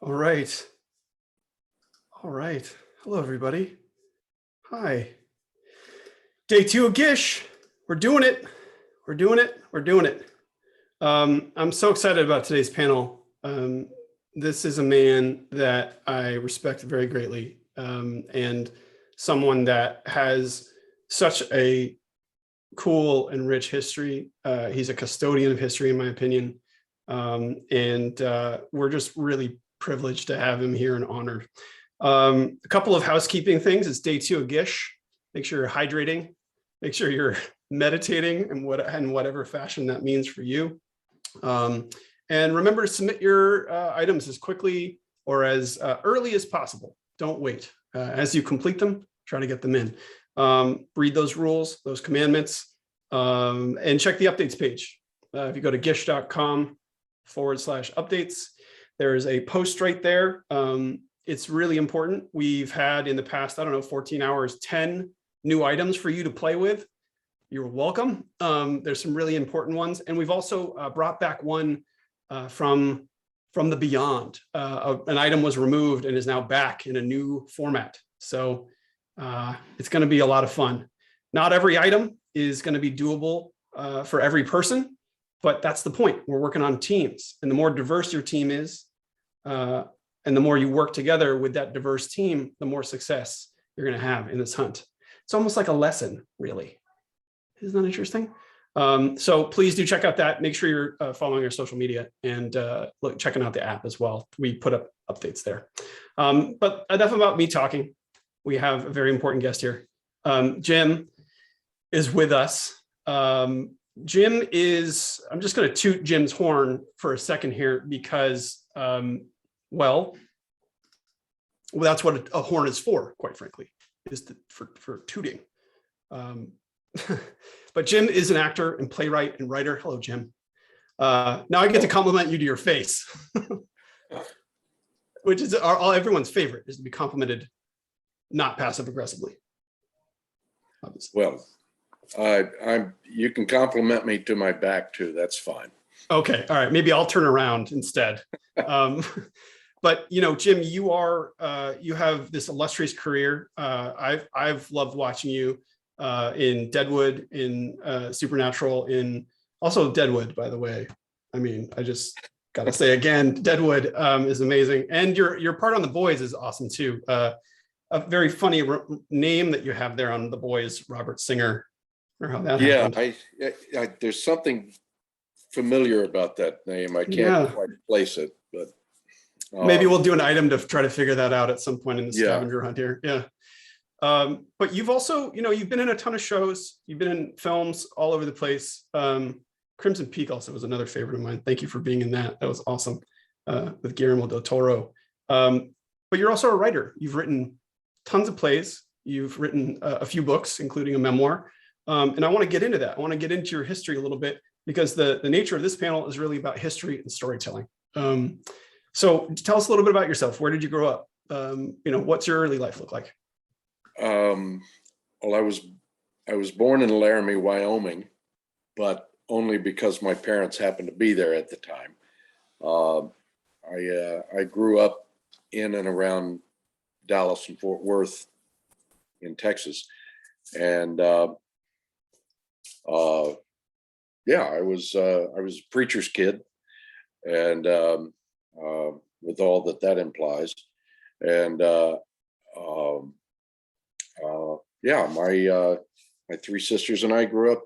All right. All right. Hello, everybody. Hi. Day 2 of GISH. We're doing it. We're doing it. We're doing it. I'm so excited about today's panel. This is a man that I respect very greatly, and someone that has such a cool and rich history. He's a custodian of history, in my opinion. And we're just really privileged to have him here and honored. A couple of housekeeping things. It's day 2 of GISH. Make sure you're hydrating. Make sure you're meditating in whatever fashion that means for you. And remember to submit your items as quickly or as early as possible. Don't wait. As you complete them, try to get them in. Read those rules, those commandments, and check the updates page. If you go to gish.com/updates, there is a post right there. It's really important. We've had in the past, 14 hours, 10 new items for you to play with. You're welcome. There's some really important ones. And we've also brought back one from the beyond. An item was removed and is now back in a new format. So it's going to be a lot of fun. Not every item is going to be doable for every person, but that's the point. We're working on teams, and the more diverse your team is, and the more you work together with that diverse team, the more success you're going to have in this hunt. It's almost like a lesson, really. Isn't that interesting? So please do check out that. Make sure you're following our social media and checking out the app as well. We put up updates there. But enough about me talking. We have a very important guest here. Jim is with us. Jim is, I'm just going to toot Jim's horn for a second here because, well, that's what a horn is for, quite frankly, is for tooting. But Jim is an actor and playwright and writer. Hello, Jim. Now I get to compliment you to your face, which is everyone's favorite, is to be complimented, not passive aggressively. Obviously. Well, you can compliment me to my back too. That's fine. Okay. All right. Maybe I'll turn around instead. But Jim, you have this illustrious career. I've loved watching you in Deadwood, in Supernatural, in also Deadwood, by the way. I mean, I just got to say again, Deadwood is amazing. And your part on The Boys is awesome too. A very funny name that you have there on The Boys, Robert Singer, or how that happened. I there's something familiar about that name. I can't quite place it, but maybe we'll do an item to try to figure that out at some point in the scavenger hunt here. Yeah. But you've also, you've been in a ton of shows. You've been in films all over the place. Crimson Peak also was another favorite of mine. Thank you for being in that. That was awesome, with Guillermo del Toro. But you're also a writer. You've written tons of plays. You've written a few books, including a memoir. And I want to get into that. I want to get into your history a little bit, because the nature of this panel is really about history and storytelling. So tell us a little bit about yourself. Where did you grow up? What's your early life look like? Well, I was born in Laramie, Wyoming, but only because my parents happened to be there at the time. I grew up in and around Dallas and Fort Worth in Texas, and I was a preacher's kid, and with all that implies, and my three sisters and I grew up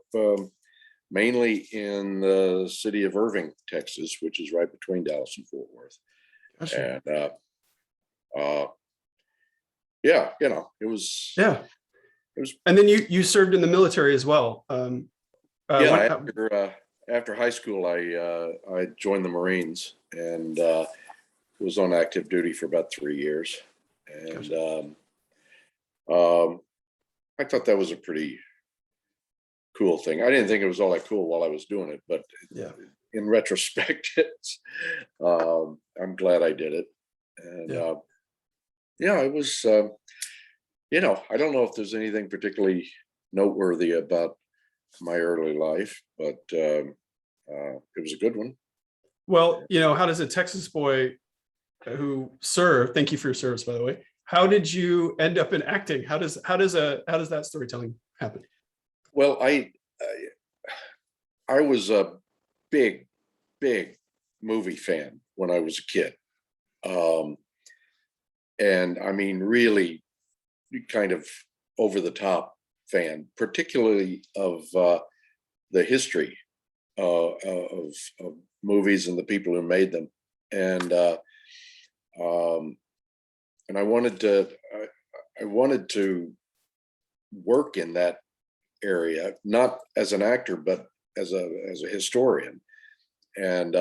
mainly in the city of Irving, Texas, which is right between Dallas and Fort Worth. Gotcha. And it was. And then you served in the military as well. After high school, I joined the Marines and was on active duty for about 3 years. And gotcha. I thought that was a pretty cool thing. I didn't think it was all that cool while I was doing it, but in retrospect, I'm glad I did it. And it was, I don't know if there's anything particularly noteworthy about my early life, but it was a good one. Well, how does a Texas boy who served. Thank you for your service, by the way. How did you end up in acting? How does that storytelling happen? Well, I was a big movie fan when I was a kid. And I mean, really kind of over the top fan, particularly of the history of movies and the people who made them. And I wanted to work in that area, not as an actor, but as a historian. And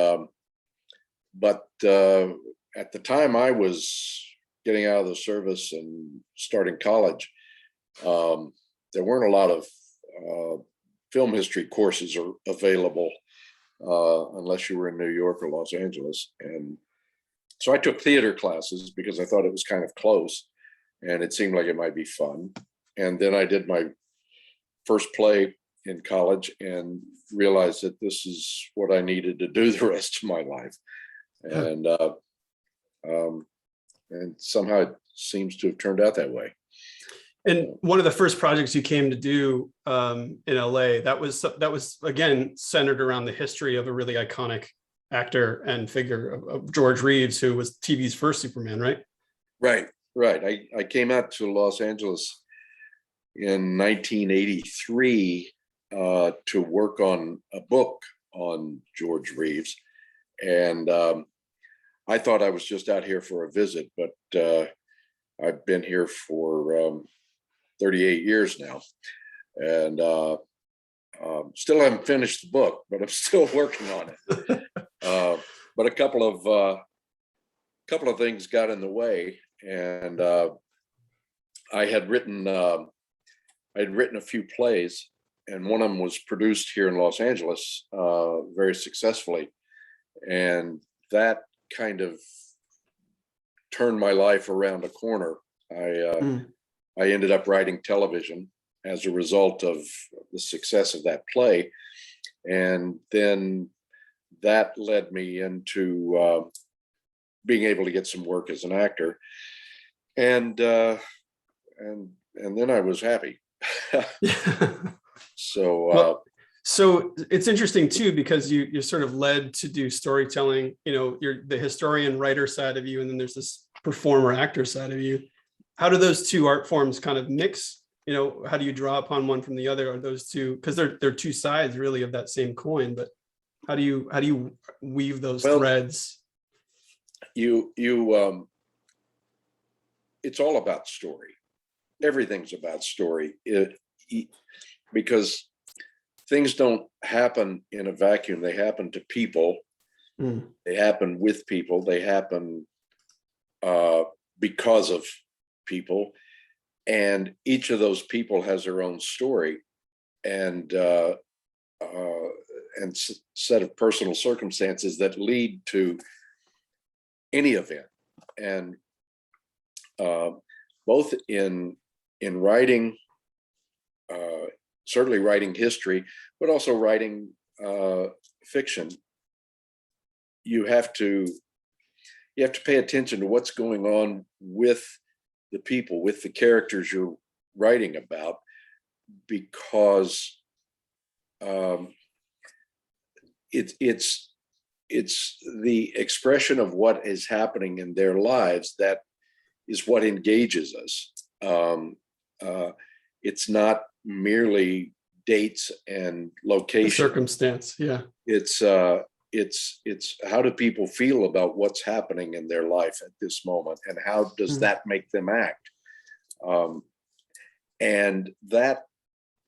but at the time I was getting out of the service and starting college, there weren't a lot of film history courses are available unless you were in New York or Los Angeles. And so I took theater classes because I thought it was kind of close and it seemed like it might be fun. And then I did my first play in college and realized that this is what I needed to do the rest of my life. And somehow it seems to have turned out that way. And one of the first projects you came to do in LA, that was again centered around the history of a really iconic actor and figure of George Reeves, who was TV's first Superman, right? Right. I came out to Los Angeles in 1983 to work on a book on George Reeves. And I thought I was just out here for a visit, but I've been here for 38 years now. And still haven't finished the book, but I'm still working on it. But a couple of things got in the way, and I had written a few plays, and one of them was produced here in Los Angeles very successfully, and that kind of turned my life around a corner. I ended up writing television as a result of the success of that play, and then that led me into being able to get some work as an actor, and then I was happy. So so it's interesting too, because you're sort of led to do storytelling. You know, you're the historian writer side of you, and then there's this performer actor side of you. How do those two art forms kind of mix? You know, how do you draw upon one from the other? Are those two, because they're two sides really of that same coin, but how do you weave those threads? It's all about story. Everything's about story. Because things don't happen in a vacuum. They happen to people. They happen with people. They happen because of people. And each of those people has their own story and set of personal circumstances that lead to any event. And both in writing, certainly writing history, but also writing fiction, you have to pay attention to what's going on with the people, with the characters you're writing about, because it's the expression of what is happening in their lives that is what engages us. It's not merely dates and location, circumstance. Yeah, it's how do people feel about what's happening in their life at this moment, and how does that make them act? And that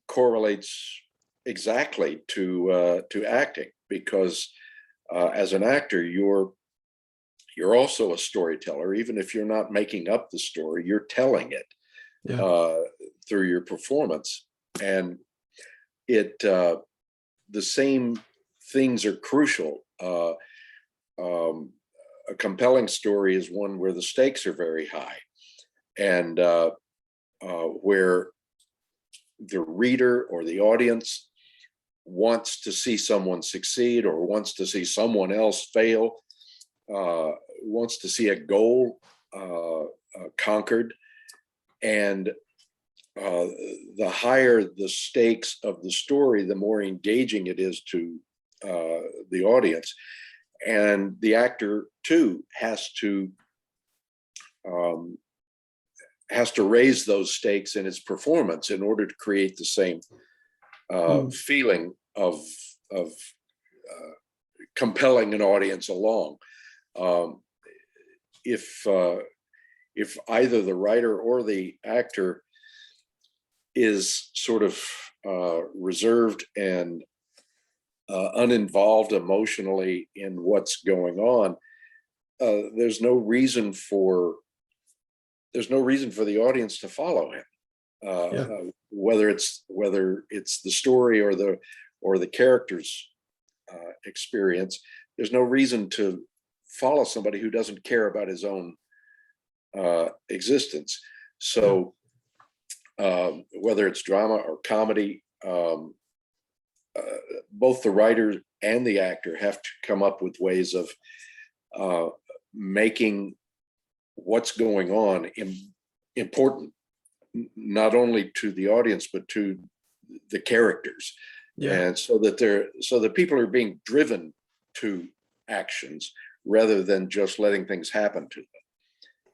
correlates exactly to acting, because as an actor, you're also a storyteller. Even if you're not making up the story, you're telling it through your performance. And the same things are crucial. A compelling story is one where the stakes are very high, and where the reader or the audience wants to see someone succeed or wants to see someone else fail, wants to see a goal conquered, and the higher the stakes of the story, the more engaging it is to the audience. And the actor too has to raise those stakes in his performance in order to create the same feeling of compelling an audience along. If either the writer or the actor is sort of reserved and uninvolved emotionally in what's going on, there's no reason for the audience to follow him. Whether it's the story or the character's experience, there's no reason to follow somebody who doesn't care about his own existence. So whether it's drama or comedy, both the writer and the actor have to come up with ways of making what's going on important, not only to the audience but to the characters. And so that people are being driven to actions rather than just letting things happen to them.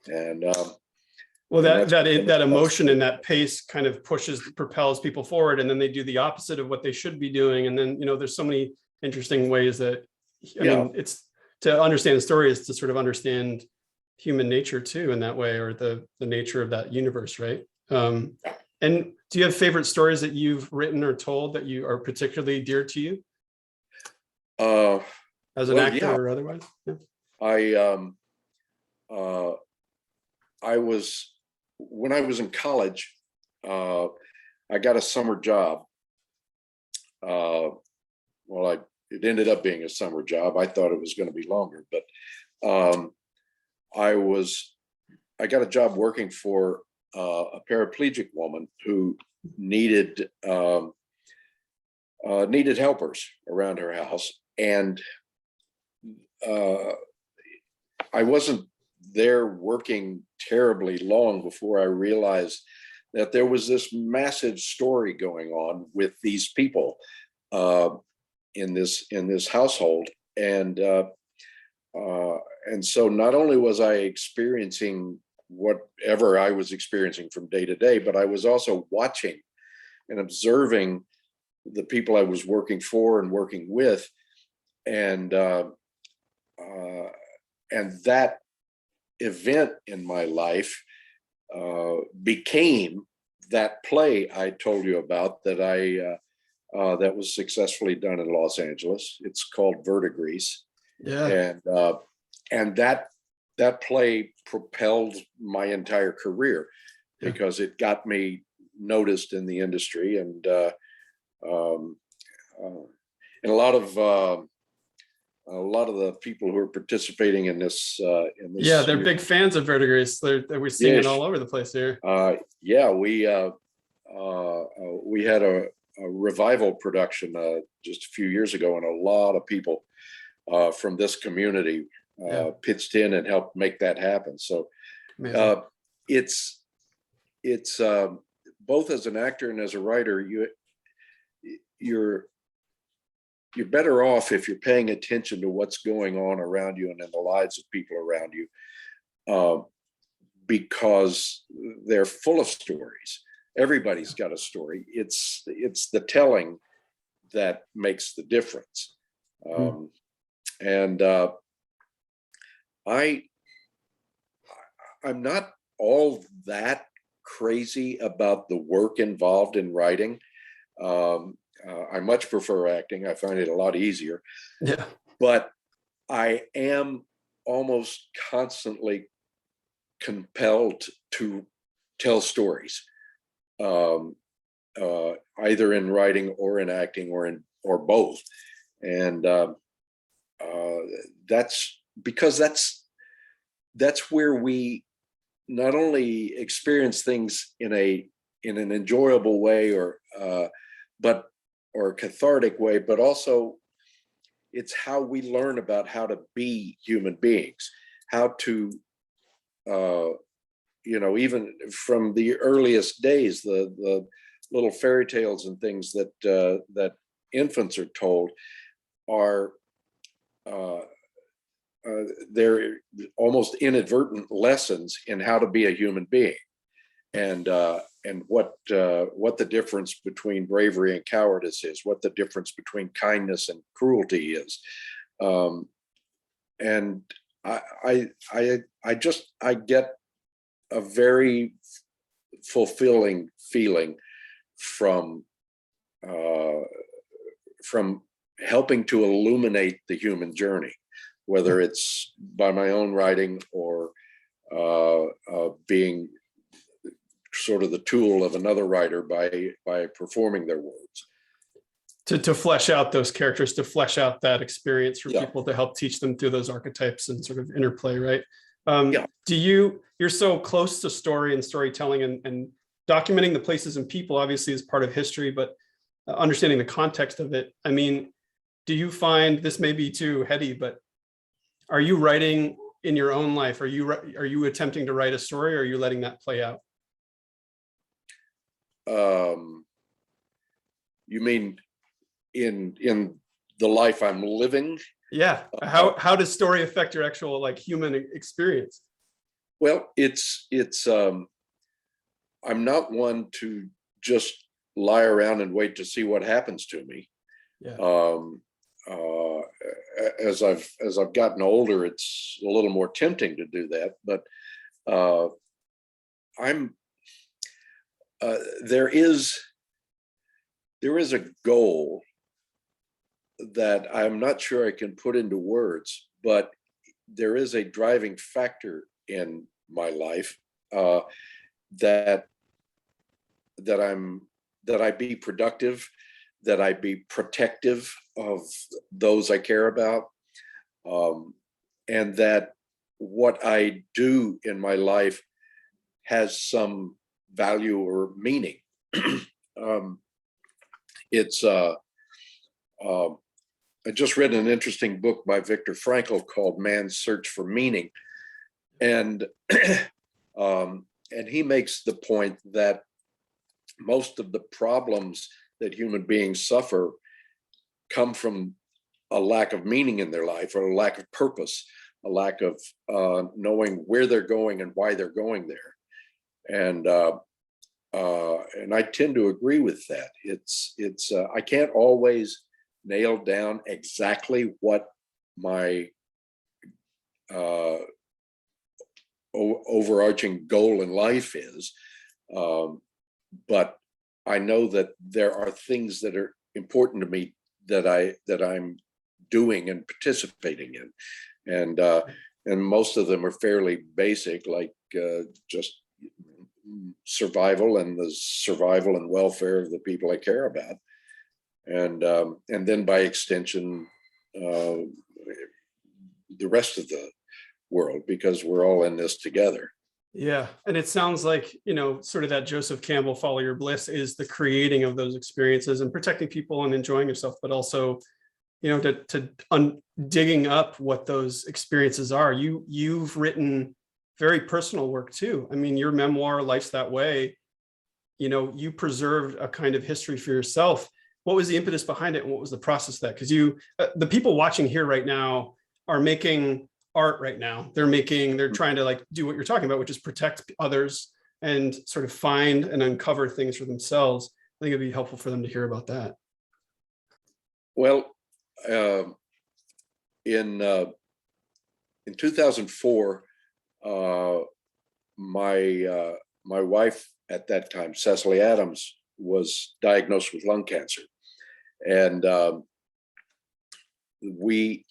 And well, that emotion and that pace kind of propels people forward, and then they do the opposite of what they should be doing. And then, there's so many interesting ways that, I mean, it's to understand the story is to sort of understand human nature too, in that way, or the nature of that universe, right? And do you have favorite stories that you've written or told that you are particularly dear to you? As an actor or otherwise? When I was in college, I got a summer job. It ended up being a summer job. I thought it was going to be longer, but I got a job working for a paraplegic woman who needed helpers around her house, and I wasn't there working terribly long before I realized that there was this massive story going on with these people in this household, and so not only was I experiencing whatever I was experiencing from day to day, but I was also watching and observing the people I was working for and working with, and that event in my life became that play I told you about that that was successfully done in Los Angeles. It's called Verdigris. And that play propelled my entire career because it got me noticed in the industry, and a lot of the people who are participating in this they're big fans of Verdigris. We're seeing it all over the place here. We had a revival production just a few years ago, and a lot of people from this community pitched in and helped make that happen. So it's both as an actor and as a writer, you're better off if you're paying attention to what's going on around you and in the lives of people around you, because they're full of stories. Everybody's got a story. It's the telling that makes the difference. And I'm not all that crazy about the work involved in writing. I much prefer acting. I find it a lot easier. But I am almost constantly compelled to tell stories, either in writing or in acting or both. And that's because that's where we not only experience things in an enjoyable way or a cathartic way, but also it's how we learn about how to be human beings. how to, even from the earliest days, the little fairy tales and things that infants are told are they're almost inadvertent lessons in how to be a human being, and what the difference between bravery and cowardice is, what the difference between kindness and cruelty is, and I get a very fulfilling feeling from helping to illuminate the human journey, whether it's by my own writing or being sort of the tool of another writer by performing their words. To flesh out those characters, to flesh out that experience for Yeah. people, to help teach them through those archetypes and sort of interplay, right? Yeah. You're so close to story and storytelling, and documenting the places and people obviously is part of history, but understanding the context of it. I mean, do you find, this may be too heady, but are you writing in your own life? Are you attempting to write a story, or are you letting that play out? You mean in the life I'm living? Yeah. How does story affect your actual like human experience? Well, it's I'm not one to just lie around and wait to see what happens to me. Yeah. As I've gotten older, it's a little more tempting to do that, but there is a goal that I'm not sure I can put into words, but there is a driving factor in my life, that I be productive, that I be protective of those I care about, and that what I do in my life has some value or meaning. I just read an interesting book by Viktor Frankl called Man's Search for Meaning. And he makes the point that most of the problems that human beings suffer come from a lack of meaning in their life, or a lack of purpose, a lack of knowing where they're going and why they're going there. And I tend to agree with that. I can't always nail down exactly what my overarching goal in life is, but I know that there are things that are important to me that I'm doing and participating in, and most of them are fairly basic, like just survival and the survival and welfare of the people I care about, and then by extension the rest of the world, because we're all in this together. Yeah. And it sounds like, sort of that Joseph Campbell follow your bliss is the creating of those experiences and protecting people and enjoying yourself, but also, digging up what those experiences are. You've written very personal work too. I mean, your memoir, Life's That Way, you preserved a kind of history for yourself. What was the impetus behind it, and what was the process of that? Because the people watching here right now are making art right now. They're trying to like do what you're talking about, which is protect others and sort of find and uncover things for themselves. I think it'd be helpful for them to hear about that. Well, in 2004, my wife at that time, Cecily Adams, was diagnosed with lung cancer, and we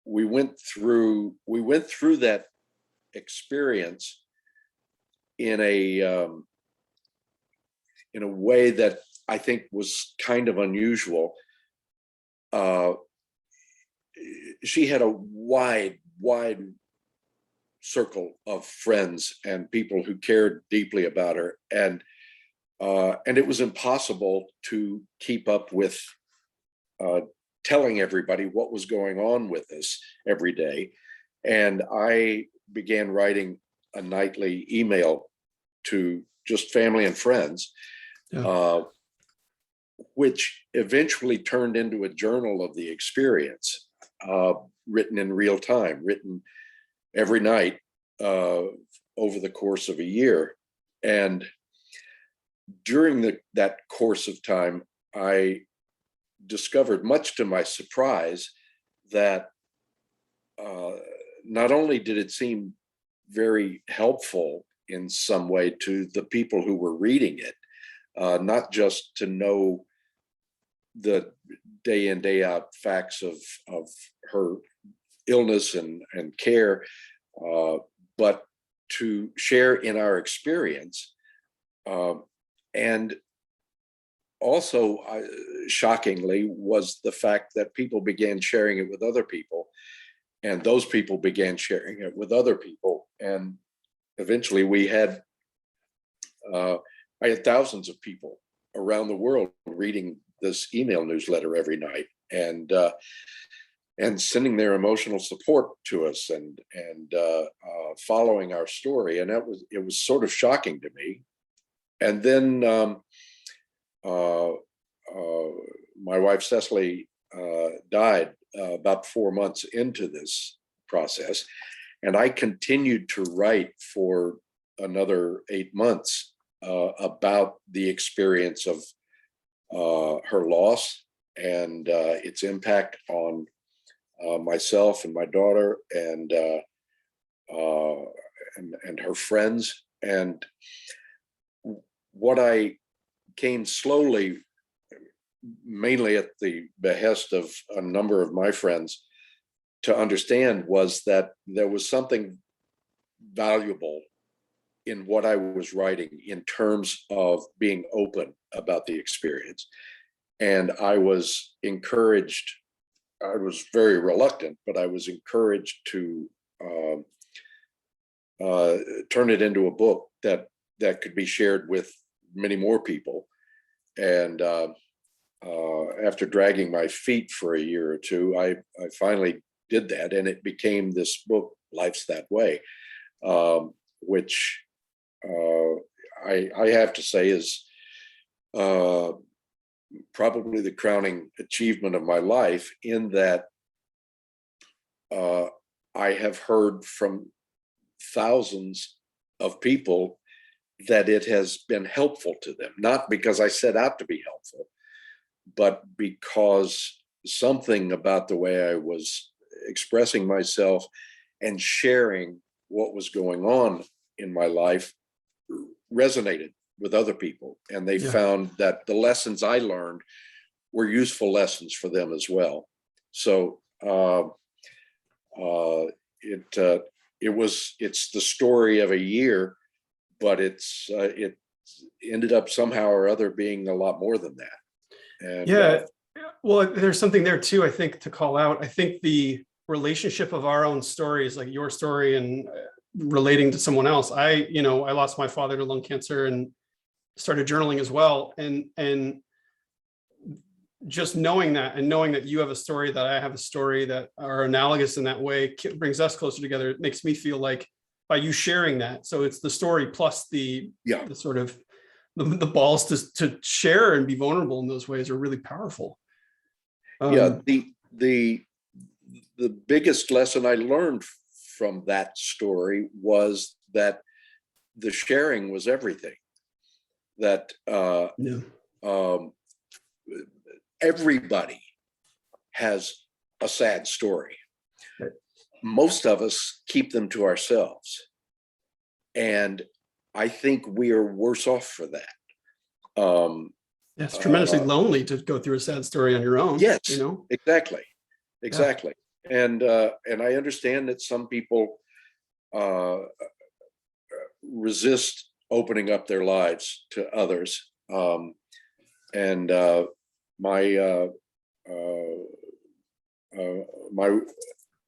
went through that experience in a way that I think was kind of unusual. She had a wide circle of friends and people who cared deeply about her, and it was impossible to keep up with telling everybody what was going on with us every day. And I began writing a nightly email to just family and friends, which eventually turned into a journal of the experience, written in real time, written every night over the course of a year. And during that course of time, I discovered, much to my surprise, that not only did it seem very helpful in some way to the people who were reading it, not just to know the day in, day out facts of her illness and care, but to share in our experience. And also, shockingly, was the fact that people began sharing it with other people, and those people began sharing it with other people. And eventually I had thousands of people around the world reading this email newsletter every night, and sending their emotional support to us, and following our story. And it was sort of shocking to me. And then my wife Cecily died about 4 months into this process, and I continued to write for another 8 months about the experience of her loss and its impact on myself and my daughter and her friends. And what I came slowly, mainly at the behest of a number of my friends, to understand was that there was something valuable in what I was writing in terms of being open about the experience. And I was encouraged, I was very reluctant, but I was encouraged to turn it into a book that could be shared with many more people. And after dragging my feet for a year or two, I finally did that, and it became this book, Life's That Way, which I have to say is probably the crowning achievement of my life, in that I have heard from thousands of people that it has been helpful to them, not because I set out to be helpful, but because something about the way I was expressing myself and sharing what was going on in my life resonated with other people. And they found that the lessons I learned were useful lessons for them as well. So it's the story of a year, but it ended up somehow or other being a lot more than that. And well, there's something there too, I think, to call out. I think the relationship of our own stories, like your story and relating to someone else. I lost my father to lung cancer and started journaling as well. And just knowing that, and knowing that you have a story, that I have a story, that are analogous in that way, brings us closer together. It makes me feel like, by you sharing that, so it's the story plus the sort of the balls to share and be vulnerable in those ways are really powerful. The biggest lesson I learned from that story was that the sharing was everything. That everybody has a sad story. Right. Most of us keep them to ourselves, and I think we are worse off for that. It's tremendously lonely to go through a sad story on your own. Yes, exactly. And I understand that some people resist opening up their lives to others. My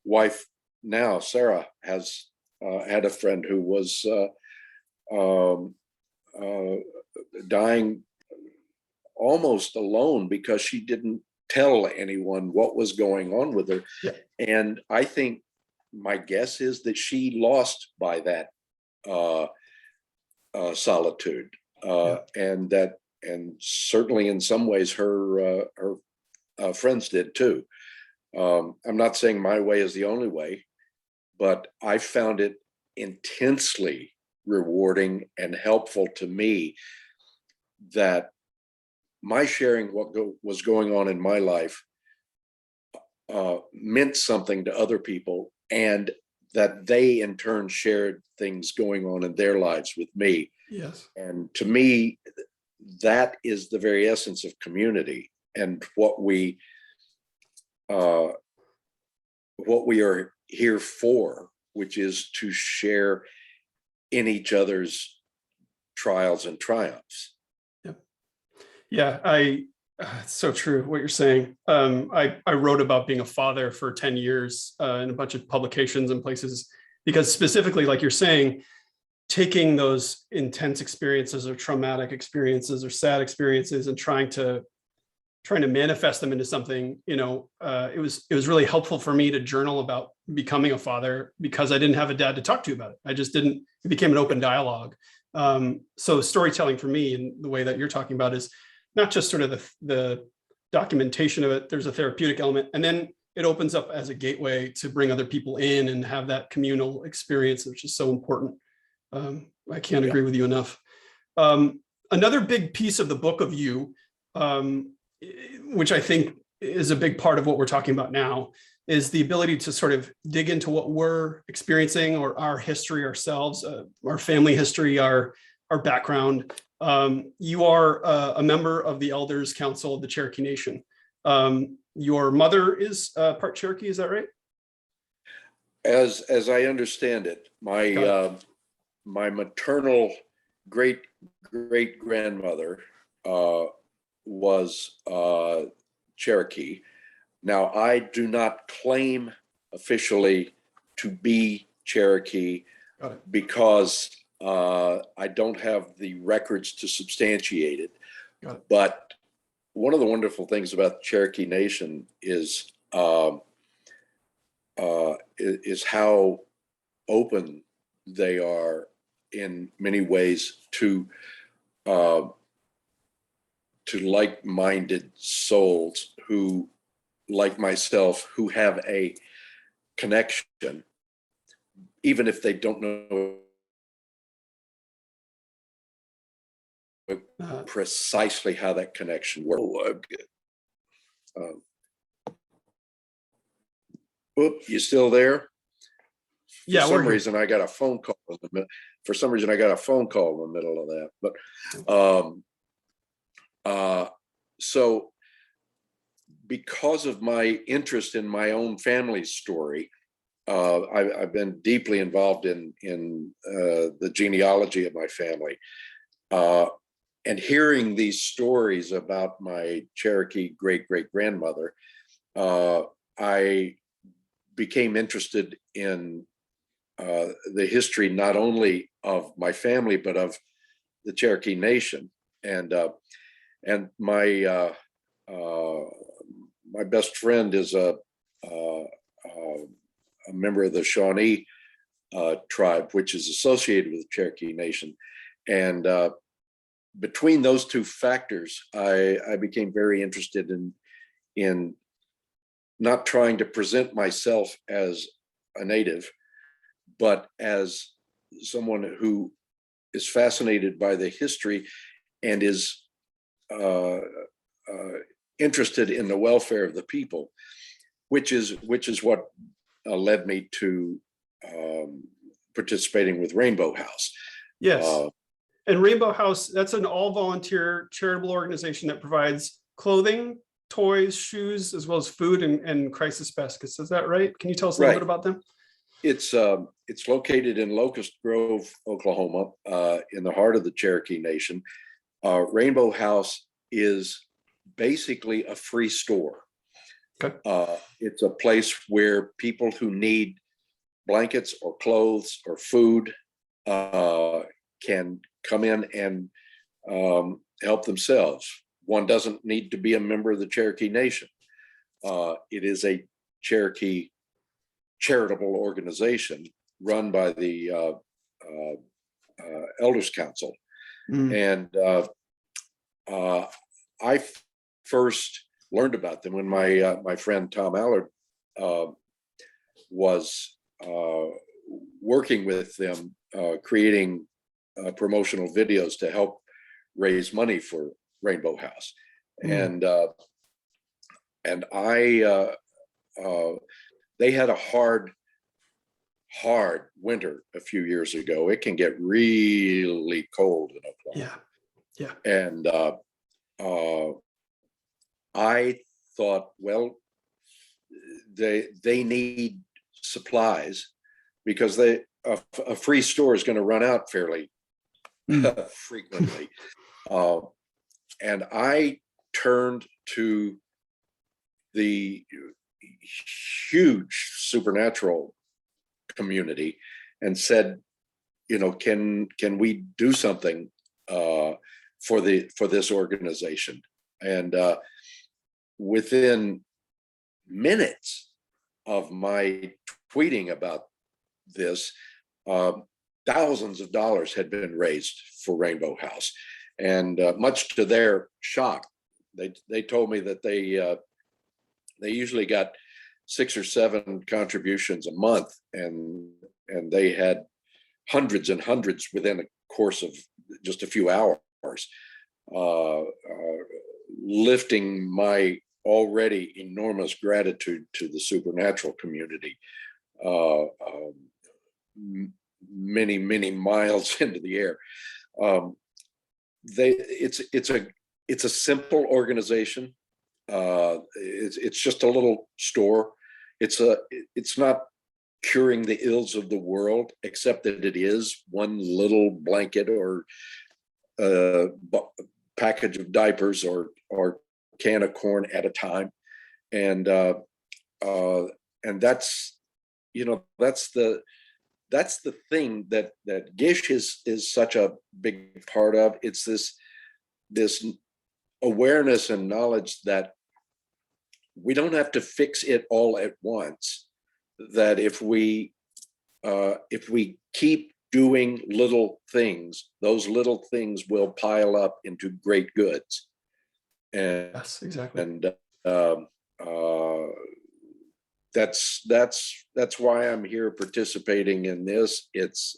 wife now, Sarah, has had a friend who was dying almost alone because she didn't tell anyone what was going on with her. Yeah. And I think my guess is that she lost by that solitude, and certainly in some ways her friends did too. I'm not saying my way is the only way, but I found it intensely rewarding and helpful to me that my sharing what was going on in my life meant something to other people, and that they in turn shared things going on in their lives with me. Yes. And to me, that is the very essence of community, and what we are here for, which is to share in each other's trials and triumphs. Yeah, it's so true what you're saying. I wrote about being a father for 10 years in a bunch of publications and places, because specifically, like you're saying, taking those intense experiences or traumatic experiences or sad experiences and trying to manifest them into something, it was really helpful for me to journal about becoming a father, because I didn't have a dad to talk to about it. It became an open dialogue. So storytelling for me, and the way that you're talking about, is not just sort of the documentation of it. There's a therapeutic element, and then it opens up as a gateway to bring other people in and have that communal experience, which is so important. I can't agree with you enough. Another big piece of the book of you, which I think is a big part of what we're talking about now, is the ability to sort of dig into what we're experiencing, or our history ourselves, our family history, our background. You are a member of the Elders Council of the Cherokee Nation. Your mother is part Cherokee, is that right? As I understand it, my maternal great grandmother was Cherokee. Now, I do not claim officially to be Cherokee because I don't have the records to substantiate it. But one of the wonderful things about the Cherokee Nation is how open they are in many ways to like-minded souls who, like myself, who have a connection, even if they don't know precisely how that connection works. You still there? For some reason, I got a phone call in the middle. For some reason, I got a phone call in the middle of that. But so, because of my interest in my own family's story, I've been deeply involved in the genealogy of my family, and hearing these stories about my Cherokee great-great-grandmother, I became interested in the history not only of my family but of the Cherokee Nation, and my best friend is a member of the Shawnee tribe, which is associated with the Cherokee Nation, and between those two factors, I became very interested in not trying to present myself as a native, but as someone who is fascinated by the history and is interested in the welfare of the people, which is what led me to participating with Rainbow House. Yes. And Rainbow House, that's an all-volunteer charitable organization that provides clothing, toys, shoes, as well as food and crisis baskets. Is that right? Can you tell us a little bit about them? It's located in Locust Grove, Oklahoma, in the heart of the Cherokee Nation. Rainbow House is basically a free store. Okay. It's a place where people who need blankets or clothes or food can come in and help themselves. One doesn't need to be a member of the Cherokee Nation. It is a Cherokee charitable organization run by the Elders Council. And I first learned about them when my friend Tom Allard was working with them, creating promotional videos to help raise money for Rainbow House. And they had a hard winter a few years ago. It can get really cold in Oklahoma. Yeah. And I thought, well, they need supplies because a free store is going to run out fairly frequently. And I turned to the huge supernatural community and said, can we do something for this organization? And within minutes of my tweeting about this, thousands of dollars had been raised for Rainbow House. And much to their shock, they told me that they usually got 6 or 7 contributions a month, and they had hundreds and hundreds within a course of just a few hours, lifting my already enormous gratitude to the supernatural community many, many miles into the air. It's a simple organization. It's just a little store. It's not curing the ills of the world, except that it is one little blanket or package of diapers or can of corn at a time. And that's the thing that GISH is such a big part of. It's this awareness and knowledge that we don't have to fix it all at once. That if we keep doing little things, those little things will pile up into great goods. And yes, exactly. And that's why I'm here participating in this. It's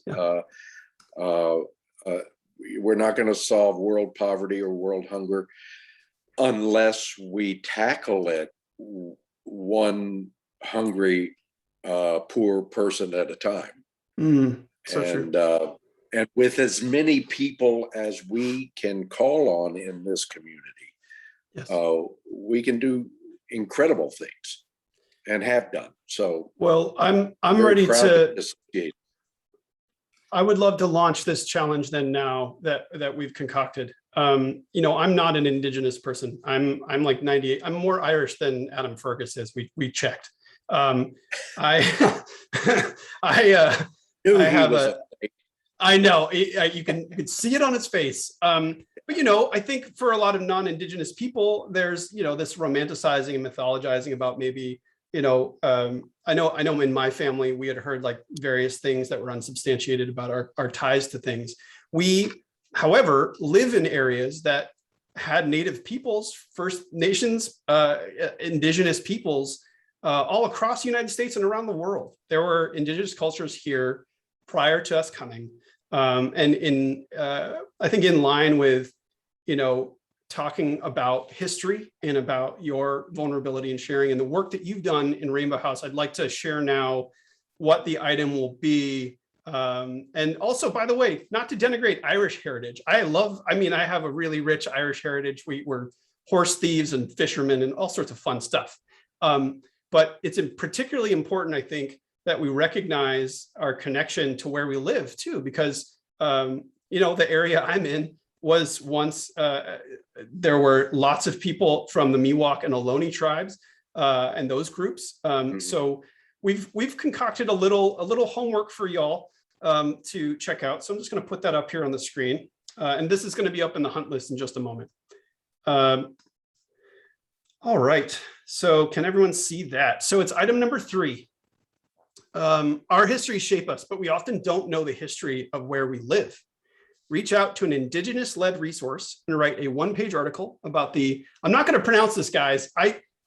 we're not going to solve world poverty or world hunger unless we tackle it one hungry poor person at a time. True. And with as many people as we can call on in this community, yes, we can do incredible things and have done. So well, I'm ready to associate. I would love to launch this challenge then now that we've concocted. I'm not an Indigenous person. I'm like 98. I'm more Irish than Adam Fergus is. We checked. I know you can see it on its face. But I think for a lot of non-Indigenous people, there's this romanticizing and mythologizing about maybe I know in my family we had heard like various things that were unsubstantiated about our ties to things. We, however, live in areas that had Native peoples, First Nations, Indigenous peoples all across the United States and around the world. There were Indigenous cultures here prior to us coming, and I think in line with talking about history and about your vulnerability and sharing and the work that you've done in Rainbow House, I'd like to share now what the item will be. And also, by the way, not to denigrate Irish heritage. I have a really rich Irish heritage. We're horse thieves and fishermen and all sorts of fun stuff. But it's particularly important, I think, that we recognize our connection to where we live too, because the area I'm in was once, there were lots of people from the Miwok and Ohlone tribes and those groups. So we've concocted a little homework for y'all to check out. So I'm just going to put that up here on the screen. And this is going to be up in the hunt list in just a moment. All right. So can everyone see that? So it's item number 3. Our histories shape us, but we often don't know the history of where we live. Reach out to an Indigenous-led resource and write a 1-page article about the, I'm not going to pronounce this, guys.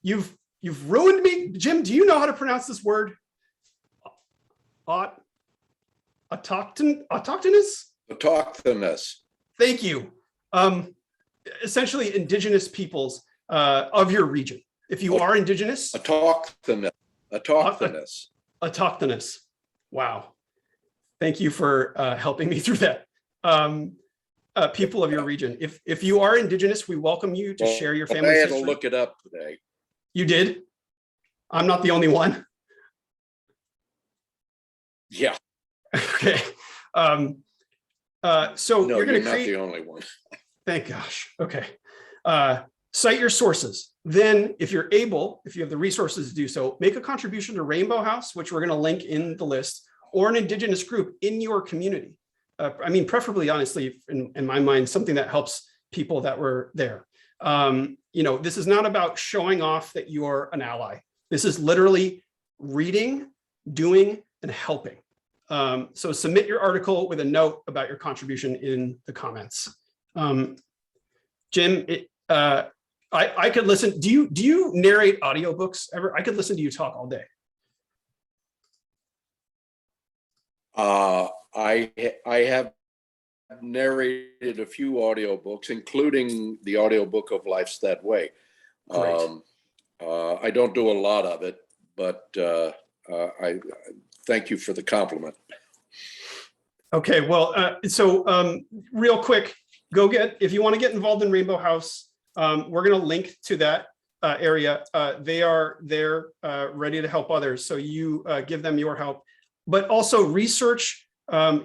You've ruined me. Jim, do you know how to pronounce this word? Autochthonous? Autochthonous. Thank you. Essentially indigenous peoples of your region. If you are indigenous. Autochthonous. Autochthonous. Wow. Thank you for helping me through that. People of your region. If you are indigenous, we welcome you to share your family's history. I had to look it up today. You did? I'm not the only one. Yeah. Okay. So no, you're going to not create. The only one. Thank gosh. Okay. Cite your sources. Then, if you're able, if you have the resources to do so, make a contribution to Rainbow House, which we're going to link in the list, or an indigenous group in your community. I mean, preferably, honestly, in my mind, something that helps people that were there. You know, this is not about showing off that you're an ally. This is literally reading, doing, and helping. So submit your article with a note about your contribution in the comments. Jim, I could listen. Do you narrate audiobooks ever? I could listen to you talk all day. I have narrated a few audiobooks, including the audiobook of Life's That Way. I don't do a lot of it, but I thank you for the compliment. Okay, well, real quick, if you want to get involved in Rainbow House, we're going to link to that area. They're ready to help others. So you give them your help, but also research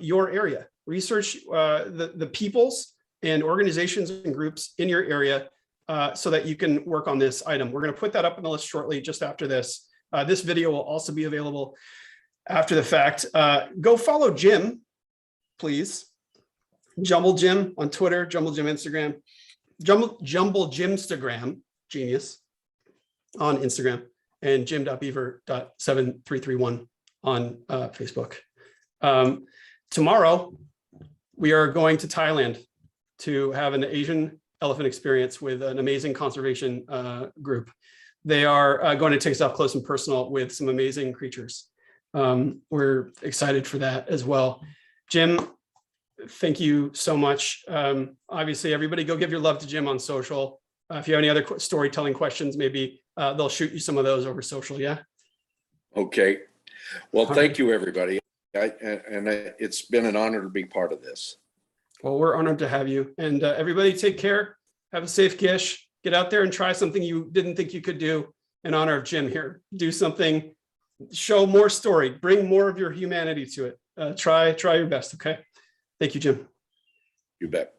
your area, research the peoples and organizations and groups in your area so that you can work on this item. We're going to put that up on the list shortly, just after this. This video will also be available after the fact. Go follow Jim, please. Jumble Jim on Twitter, Jumble Jim Instagram, Jumble Jimstagram, genius, on Instagram, and jim.beaver.7331 on Facebook. Tomorrow, we are going to Thailand to have an Asian elephant experience with an amazing conservation group. They are going to take us up close and personal with some amazing creatures. We're excited for that as well. Jim, thank you so much. Obviously, everybody go give your love to Jim on social. If you have any other storytelling questions, maybe they'll shoot you some of those over social, yeah? Okay. Well, thank you, everybody. It's been an honor to be part of this. Well, we're honored to have you. And everybody take care. Have a safe GISH. Get out there and try something you didn't think you could do in honor of Jim here. Do something, show more story, bring more of your humanity to it. Try your best, okay? Thank you, Jim. You bet.